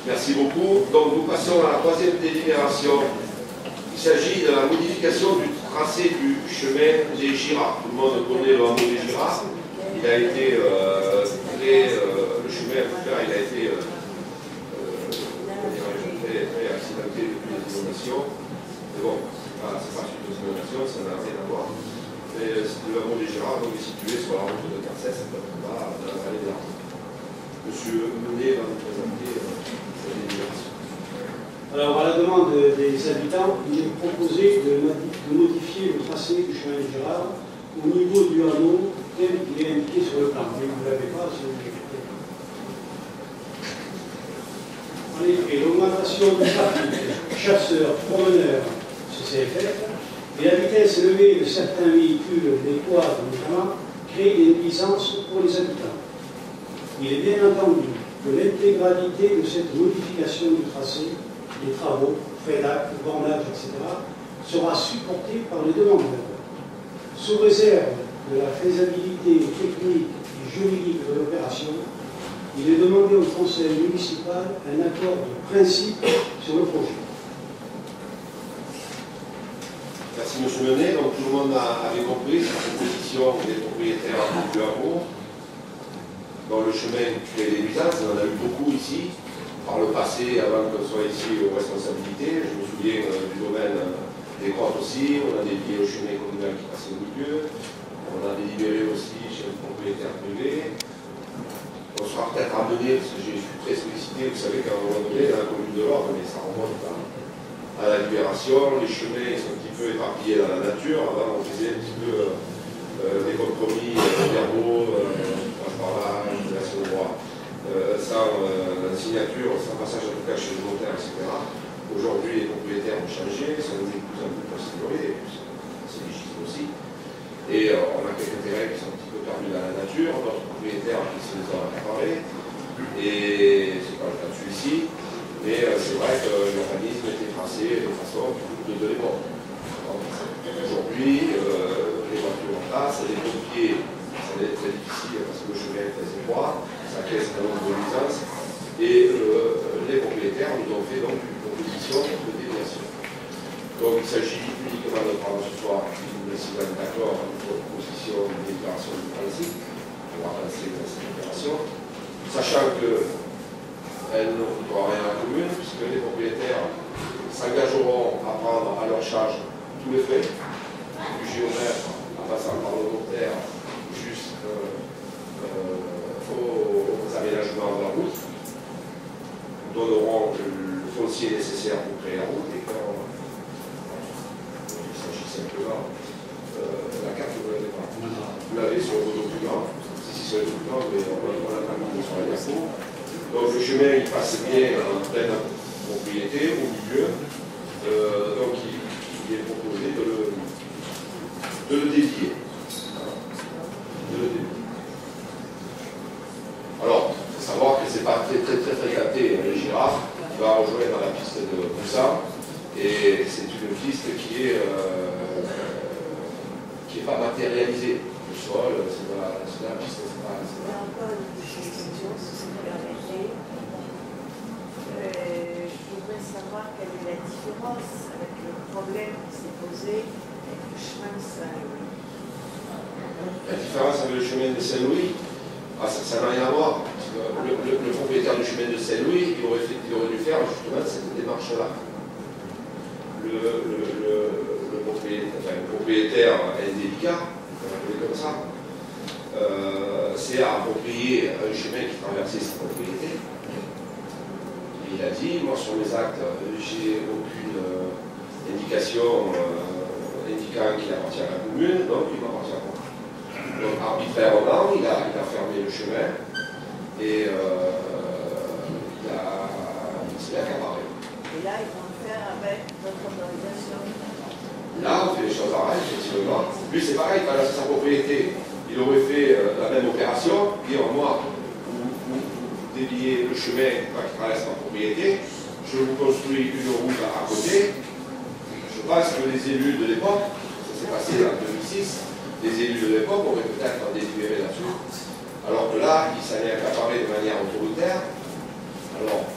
Merci beaucoup. Donc nous passons à la troisième délibération. Il s'agit de la modification du tracé du chemin des Girards. Tout le monde connaît le hameau des Girards. Il a été créé, le chemin il a été très accidenté depuis les inondations. Mais bon, c'est pas suite aux inondations, ça n'a rien à voir. Mais le hameau des Girards donc, est situé sur la route de Carcès, dans la vallée des Armes. Monsieur Menet va nous présenter cette délibération. Alors, à la demande des habitants, il est proposé de modifier le tracé du chemin des Girards au niveau du hameau tel qu'il est indiqué sur le plan. Mais vous ne l'avez pas, si vous l'écoutez. En effet, l'augmentation du trafic, chasseurs, promeneurs, ceci est fait, et la vitesse élevée de certains véhicules, des quads notamment, crée des nuisances pour les habitants. Il est bien entendu que l'intégralité de cette modification du tracé, les travaux, FEDAC, bornage, etc., sera supportée par les demandeurs. Sous réserve de la faisabilité technique et juridique de l'opération, il est demandé au conseil municipal un accord de principe sur le projet. Merci M. Menet. Donc tout le monde avait compris la proposition des propriétaires du hameau. Dans le chemin crée des nuisances, on en a eu beaucoup ici. Par le passé, avant qu'on soit ici aux responsabilités, je me souviens du domaine des grottes aussi, on a dédié au chemin communal qui passait au milieu, on a délibéré aussi chez le propriétaire privé. On sera peut-être amené, parce que je suis très sollicité, vous savez qu'à un moment donné, dans la commune de l'Ordre, mais ça remonte à la libération, les chemins sont un petit peu éparpillés dans la nature. Avant, on faisait un petit peu des compromis verbaux, transparents, de la droit. Sans signature, sans passage en tout cas chez le notaire, etc. Aujourd'hui, les propriétaires ont changé, sont devenus de plus en plus considérés, c'est légitime aussi. Et on a quelques terrains qui sont un petit peu perdus dans la nature, d'autres propriétaires qui se les ont accaparés, et c'est pas le cas de celui-ci, mais c'est vrai que l'urbanisme était tracé de façon de l'époque. Aujourd'hui, les voitures passent, les pompiers, ça va être très difficile parce que le chemin est très étroit. Ça crée un nombre de nuisances et les propriétaires nous ont fait donc une proposition de déviation. Donc il s'agit uniquement de prendre ce soir une décision d'accord avec une proposition de déclaration de principe pour avancer dans cette opération, sachant qu'elle ne coûtera rien à la commune puisque les propriétaires s'engageront à prendre à leur charge tous les frais, du géomètre en passant par le notaire jusqu'aux aménagements de la route. Nous donnerons le foncier nécessaire pour créer la route et quand il s'agit simplement la carte que vous n'avez pas. Vous l'avez sur vos documents, si sur les documents, mais on l'a pas mis sur la diapo. Donc le chemin il passe bien en pleine propriété, au milieu. Donc il est proposé de le dédier. Alors, il faut savoir que ce n'est pas très fréquenté, les girafes, qui va rejoindre la piste de Poussin, et c'est une piste qui est pas matérialisée. Le sol, c'est la piste, c'est pas. Il y a encore une question, si vous permettez. Je voudrais savoir quelle est la différence avec le problème qui s'est posé avec le chemin de Saint-Louis. La différence avec le chemin de Saint-Louis, ça n'a rien à voir. Le propriétaire du chemin de Saint-Louis, il aurait dû faire justement cette démarche-là. Le propriétaire indélicat, on va l'appeler comme ça, c'est à approprier un chemin qui traversait sa propriété. Et il a dit, moi sur mes actes, j'ai aucune indication indiquant qu'il appartient à la commune, donc il m'appartient à moi. Donc arbitrairement, il a fermé le chemin et il s'est accaparé. Et là, ils vont le faire avec votre autorisation. Là, on fait les choses à règle, effectivement. Lui, c'est pareil, quand c'est sa propriété, il aurait fait la même opération, dire moi, vous déviez le chemin qui traverse ma propriété, je vous construis une route à côté. Je pense que les élus de l'époque, ça s'est passé en 2006, les élus de l'époque auraient peut-être délibéré là-dessus, alors que là, il s'en est accaparé de manière autoritaire. Alors,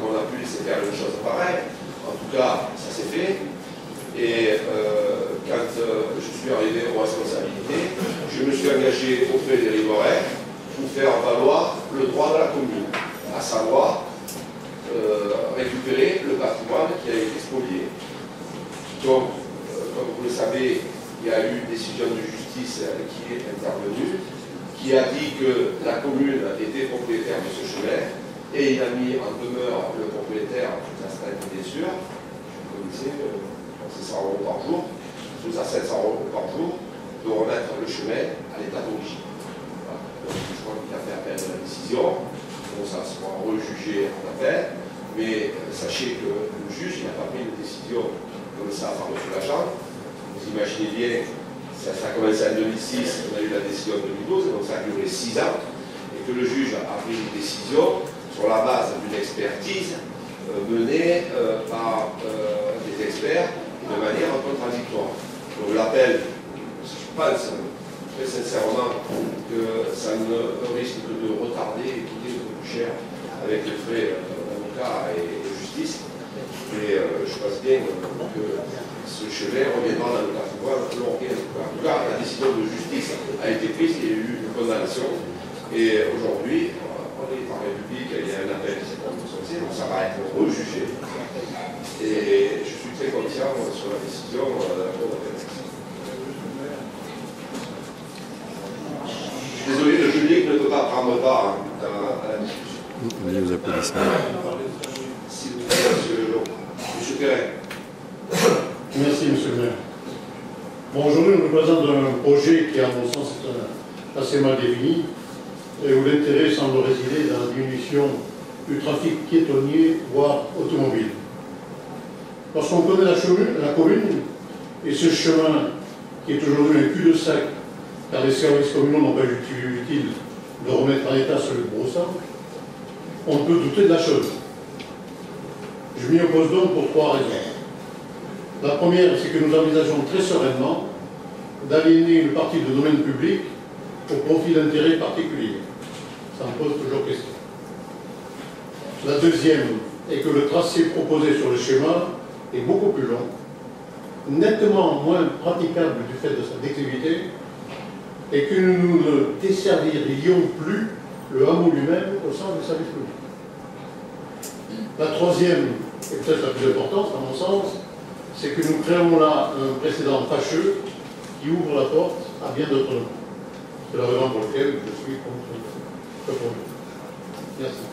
on a pu laisser faire une chose pareille. En tout cas, ça s'est fait. Et quand je suis arrivé aux responsabilités, je me suis engagé auprès des riverains pour faire valoir le droit de la commune, à savoir récupérer le patrimoine qui a été spolié. Donc, comme vous le savez, il y a eu une décision de justice qui est intervenue, qui a dit que la commune était propriétaire de ce chemin, et il a mis en demeure le propriétaire, tout à 5 bien sûr, vous connaissez, c'est 100 € par jour, tout à 700 € par jour, de remettre le chemin à l'état d'origine. Voilà. Donc, je crois qu'il a fait appel à la décision, donc ça sera rejugé en appel, mais sachez que le juge n'a pas pris une décision comme ça par-dessus la jambe. Vous imaginez bien, ça a commencé en 2006, on a eu la décision en 2012, donc ça a duré 6 ans, et que le juge a pris une décision sur la base d'une expertise menée par des experts de manière contradictoire. Donc l'appel, je pense très sincèrement que ça ne risque que de retarder et de coûter beaucoup plus cher avec les frais d'avocat et de justice. Mais je pense bien que ce chemin reviendra dans le patrimoine long et en tout cas, la décision de justice a été prise, il y a eu une condamnation. Et aujourd'hui, on est en République, il y a un appel qui s'est prononcé, donc ça va être rejugé. Et je suis très confiant sur la décision de la Cour d'appel. Désolé, le public ne peut pas prendre part à la discussion. Les applaudissements. S'il vous plaît, monsieur Perrin. Merci, monsieur le maire. Bon, aujourd'hui, on nous présente un projet qui, à mon sens, est assez mal défini et où l'intérêt semble résider dans la diminution du trafic piétonnier, voire automobile. Lorsqu'on connaît la commune et ce chemin qui est aujourd'hui un cul-de-sac, car les services communaux n'ont pas jugé utile de remettre en état celui de Brossard, on peut douter de la chose. Je m'y oppose donc pour 3 raisons. La première, c'est que nous envisageons très sereinement d'aliéner une partie du domaine public au profit d'intérêts particuliers. Ça me pose toujours question. La deuxième est que le tracé proposé sur le schéma est beaucoup plus long, nettement moins praticable du fait de sa déclivité, et que nous ne desservirions plus le hameau lui-même au sein du service public. La troisième, et peut-être la plus importante à mon sens, c'est que nous créons là un précédent fâcheux qui ouvre la porte à bien d'autres noms. C'est la raison pour laquelle je suis contre ce projet. Merci.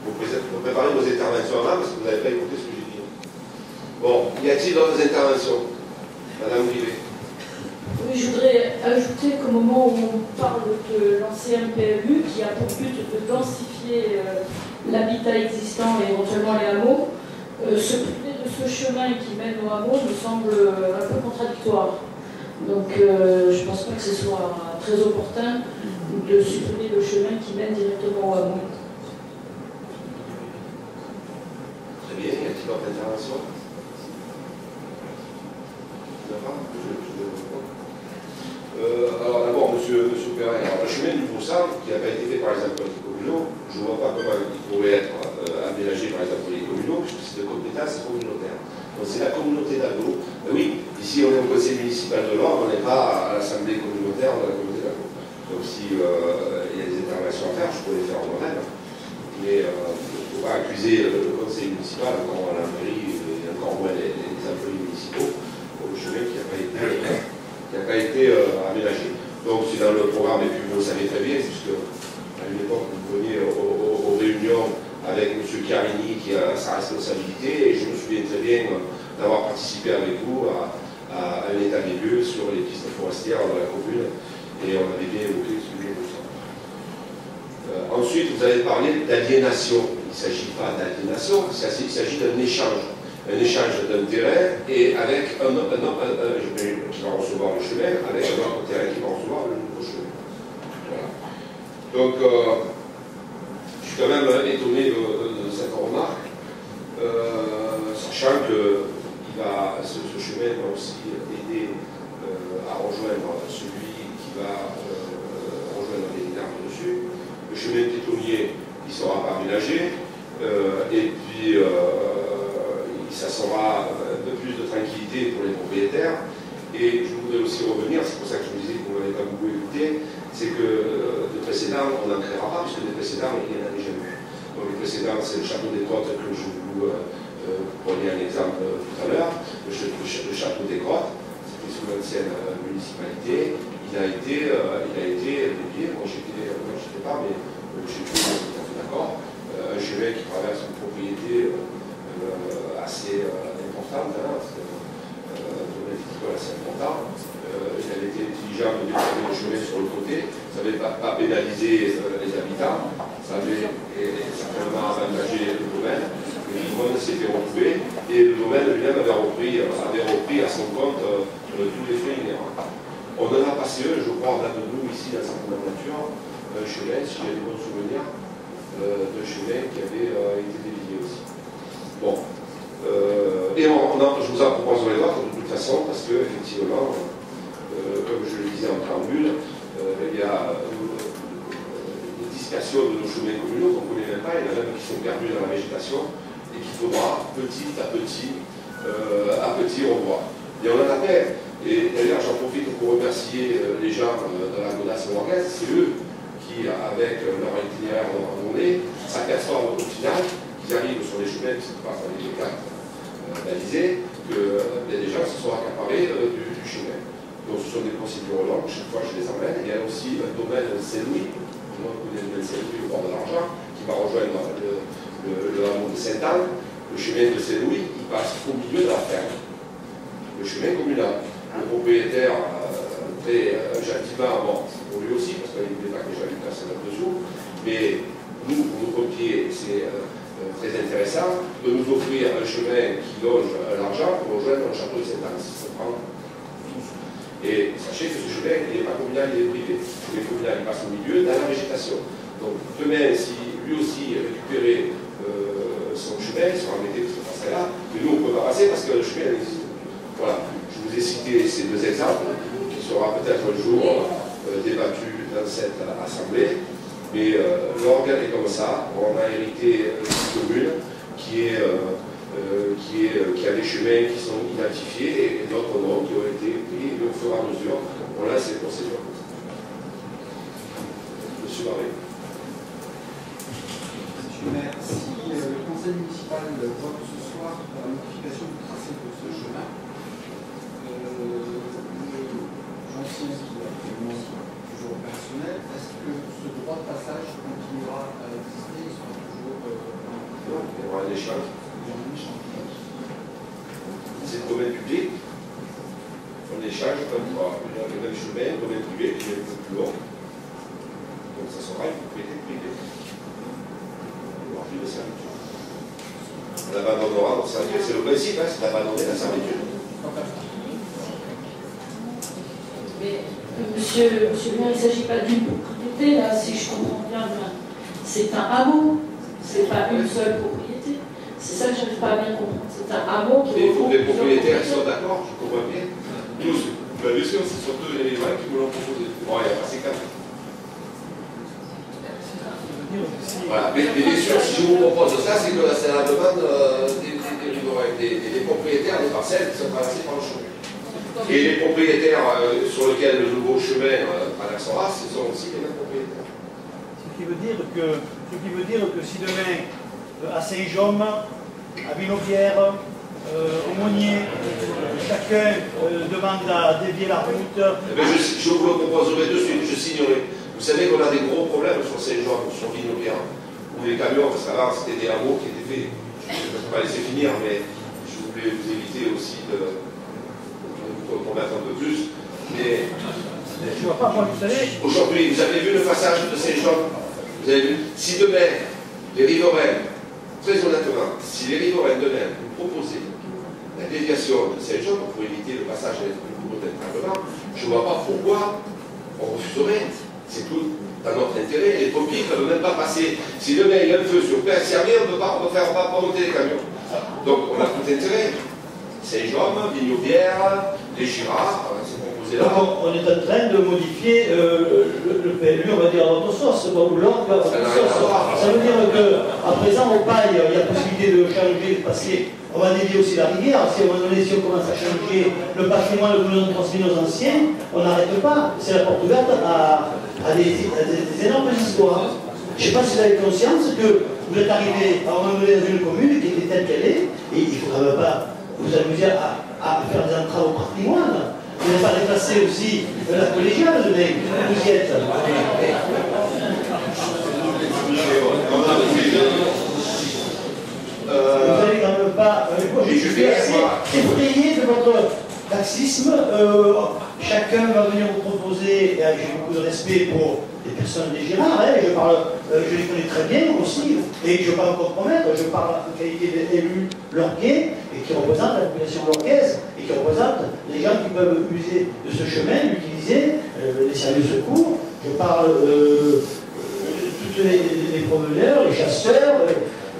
Vous préparez vos interventions avant parce que vous n'avez pas écouté ce que j'ai dit. Bon, y a-t-il d'autres interventions? Madame Rivet. Oui, je voudrais ajouter qu'au moment où on parle de lancer un PLU qui a pour but de densifier l'habitat existant et éventuellement les hameaux, se priver de ce chemin qui mène au hameau me semble un peu contradictoire. Donc je ne pense pas que ce soit très opportun de supprimer le chemin qui mène directement au hameau. Très bien, y a-t-il d'autres interventions? Alors d'abord, monsieur Perrin, le chemin du Brossard, qui n'a pas été fait par les autorités communaux, je ne vois pas comment il pourrait être aménagé par les autorités communaux, puisque c'est de compétence communautaire. Donc c'est la communauté d'Aglo. Oui, ici on est au conseil municipal de l'Ordre, on n'est pas à l'assemblée communautaire de la communauté d'Aglo. Donc si il y a des interventions à faire, je peux les faire moi-même. Mais il ne faut pas accuser le conseil municipal, encore la mairie et encore moins les employés municipaux, pour le chemin qui n'a pas été aménagé. Donc c'est dans le programme, et puis vous le savez très bien, puisque à une époque vous veniez aux réunions avec M. Chiarini qui a sa responsabilité, et je me souviens très bien d'avoir participé avec vous à un état des lieux sur les pistes forestières de la commune, et on avait bien évoqué ce sujet comme ça. Ensuite, vous avez parlé d'aliénation. Il ne s'agit pas d'aliénation, il s'agit d'un échange. Un échange d'un terrain et avec un qui va recevoir le chemin, avec un autre terrain qui va recevoir le nouveau chemin. Voilà. Donc, je suis quand même étonné de cette remarque, sachant que ce chemin va aussi aider à rejoindre celui qui va rejoindre les Dinards dessus. Le chemin piétonnier, il sera par aménagé, et puis ça sera un peu plus de tranquillité pour les propriétaires. Et je voudrais aussi revenir, c'est pour ça que je vous disais qu'on n'avait pas beaucoup écouté, c'est que de précédents, on n'en créera pas, puisque des précédents, il y en a déjà eu. Donc les précédents, c'est le château des Grottes que je vous prenais un exemple tout à l'heure, le château des Grottes, c'était sous l'ancienne municipalité, il a été dédié, moi j'étais pas, mais je suis tout à fait d'accord, un chemin qui traverse une propriété assez importante, assez important. Il avait été intelligent de déplacer le chemin sur le côté, ça n'avait pas pénalisé les habitants, ça avait certainement avantagé le domaine. Le domaine s'était retrouvé et le domaine lui-même avait repris à son compte tous les frais inhérents. On en a passé je crois, là de nous ici dans cette nature, un chemin, si j'ai des bons souvenirs, d'un chemin qui avait été dévié aussi. Bon. Et je vous en proposerai d'autres de toute façon, parce que effectivement, comme je le disais en préambule, il y a une dispersion de nos chemins communaux qu'on ne connaît même pas, il y en a même qui sont perdus dans la végétation, et qu'il faudra petit à petit revoir. Et on en a fait, et d'ailleurs j'en profite pour remercier les gens de la Godasse Morgaise, c'est eux qui, avec leur itinéraire de randonnée, s'aperçoivent au final qu'ils arrivent sur les chemins qui ne sont pas dans les cartes balisées, que les gens se sont accaparés du chemin. Donc ce sont des procédures longues, chaque fois je les emmène. Il y a aussi un domaine Saint-Louis, tout le monde connaît le domaine Saint-Louis au bord de l'Argent, qui va rejoindre le hameau de Sainte-Anne. Le chemin de Saint-Louis, il passe au milieu de la ferme. Le chemin communal. Le propriétaire, très gentiment, bon, pour lui aussi, parce qu'il ne voulait pas que les gens lui passent là-dessous, mais nous, pour nos pompiers, c'est très intéressant de nous offrir un chemin qui longe l'argent pour rejoindre le château de Sainte-Anne. Et sachez que ce chemin, il n'est pas communal, il est privé. Le chemin communal, il passe au milieu, dans la végétation. Donc demain, si lui aussi récupérait son chemin, il sera embêté de ce passer-là, mais nous, on ne peut pas passer parce que le chemin existe. Voilà, je vous ai cité ces deux exemples, qui sera peut-être un jour débattu dans cette assemblée. Mais l'organe est comme ça, on a hérité d'une commune qui a des chemins qui sont identifiés et d'autres noms qui ont été pris au fur et à mesure. On a ces procédures. Monsieur Barré. Monsieur le maire, si le conseil municipal vote ce soir la modification du tracé de ce chemin, l'ancien qui est actuellement toujours opérationnel, est-ce que ce droit de passage continuera à exister, il sera toujours non, il y aura un échange. C'est le domaine public. On échange comme quoi. Il y a le même chemin, le domaine privé, qui est un peu plus long. Donc ça sera une propriété privée. Il n'y aura plus de servitude. On abandonnera notre servitude. C'est le principe, hein, c'est d'abandonner la servitude. Mais, monsieur le maire, il ne s'agit pas d'une propriété, là, si je comprends bien. C'est un hameau, c'est pas une seule propriété. C'est ça que je n'arrive pas à bien comprendre. C'est un hameau qui est. Les propriétaires sont d'accord, je comprends bien. Tous, bien sûr, c'est surtout les gens qui me l'ont proposé. Bon, il y a passé 4 ans. Voilà, mais bien sûr, si je vous propose ça, c'est que c'est la demande des propriétaires des parcelles qui sont traversées par le chemin. Et les propriétaires sur lesquels le nouveau chemin traversera, ce sont aussi les mêmes propriétaires. Ce qui veut dire que si demain, à Saint-Jaume, à Villaubière, au Monnier, chacun demande à dévier la route. Je vous le proposerai de suite, je signerai. Vous savez qu'on a des gros problèmes sur Saint-Jaume, sur Villaubière, où les camions, parce qu'avant c'était des hameaux qui étaient faits. Je ne peux pas laisser finir, mais je voulais vous éviter aussi de vous compromettre un peu plus. Mais je vois pas, moi, vous savez. Aujourd'hui, vous avez vu le passage de Saint-Jaume? Vous avez vu? Si demain, les riverains, très honnêtement, si les riverains demain vous proposaient la déviation de Saint-Jaume pour éviter le passage avec le cours d'entraînement, je ne vois pas pourquoi on refuserait. C'est tout dans notre intérêt. Les pompiers ne peuvent même pas passer. Si demain il y a un feu sur Père-Servier, on ne peut pas monter les camions. Donc on a tout intérêt. Saint-Jaume, Villaubière, les Girards, c'est proposé posé là. Donc on est en train de modifier le PLU, on va dire à notre sauce, ou l'ordre à votre sauce. Ça veut dire qu'à présent, au paille, il y a possibilité de changer, parce qu'on va dédier aussi la rivière. Si à un moment donné, si on commence à changer le patrimoine que nous avons transmis nos anciens, on n'arrête pas. C'est la porte ouverte à des énormes histoires. Je ne sais pas si vous avez conscience que vous êtes arrivé à un moment donné dans une commune qui était telle qu'elle est, et il ne faut quand même pas vous amuser à faire des entraves au patrimoine. Vous n'avez pas déplacé aussi la collégiale, mais vous y êtes. Vous n'avez quand même pas. Je suis assez effrayé de votre laxisme. Chacun va venir vous proposer, et j'ai beaucoup de respect pour les personnes des Girards, hein, je les connais très bien aussi, et je ne veux pas me compromettre, je parle en qualité d'élu lorguais, et qui représente la population lorguaise, et qui représente les gens qui peuvent user de ce chemin, l'utiliser, les services de secours, je parle de tous les promeneurs, les chasseurs.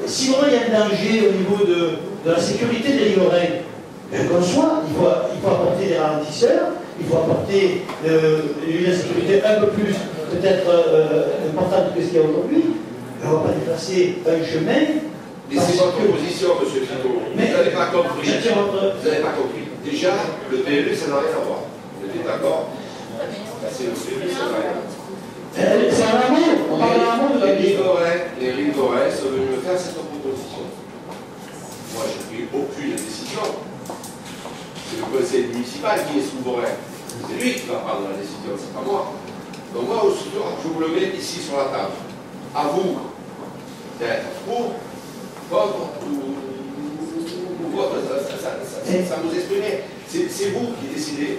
Si vraiment il y a un danger au niveau de la sécurité des riverains, je conçois, il faut apporter des ralentisseurs, il faut apporter une sécurité un peu plus peut-être importante que ce qu'il y a aujourd'hui. On ne va pas déplacer un chemin. Mais c'est votre proposition, M. Fico. Vous n'avez pas compris. Vous n'avez pas compris. Déjà, le PLU, ça n'a rien à voir. Vous êtes d'accord? C'est le PLU, ça n'a rien à voir. C'est un amour. On parle d'un amour de les riverains sont venus me faire cette proposition. Moi, je n'ai pris aucune décision. C'est le conseil municipal qui est souverain. C'est lui qui va prendre la décision, c'est pas moi. Donc moi, je vous le mets ici sur la table. À vous d'être pour, contre ou contre, ça vous exprime. C'est vous qui décidez.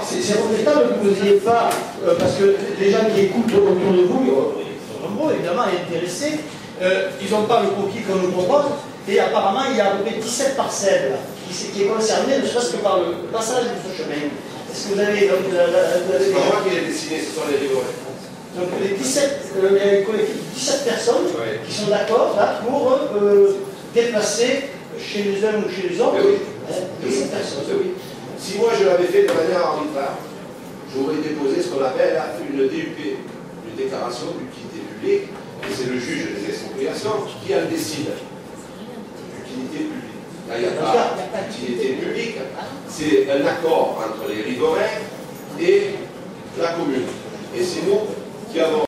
C'est regrettable que vous n'ayez pas, parce que les gens qui écoutent autour de vous, ils sont nombreux évidemment et intéressés, ils n'ont pas le croquis qu'on nous propose, et apparemment il y a à peu près 17 parcelles qui est concerné, ne serait-ce que par le passage de ce chemin. Est-ce que vous avez... C'est pas moi qui l'ai dessiné, ce sont les riverains. Donc les 17 personnes qui sont d'accord là pour déplacer chez les uns ou chez les autres 17 personnes. Oui. Si moi je l'avais fait de manière arbitraire, j'aurais déposé ce qu'on appelle une DUP, une déclaration d'utilité publique, et c'est le juge des expropriations qui en décide. Utilité publique. Là, il n'y a pas d'utilité publique, c'est un accord entre les riverains et la commune. Et c'est nous qui avons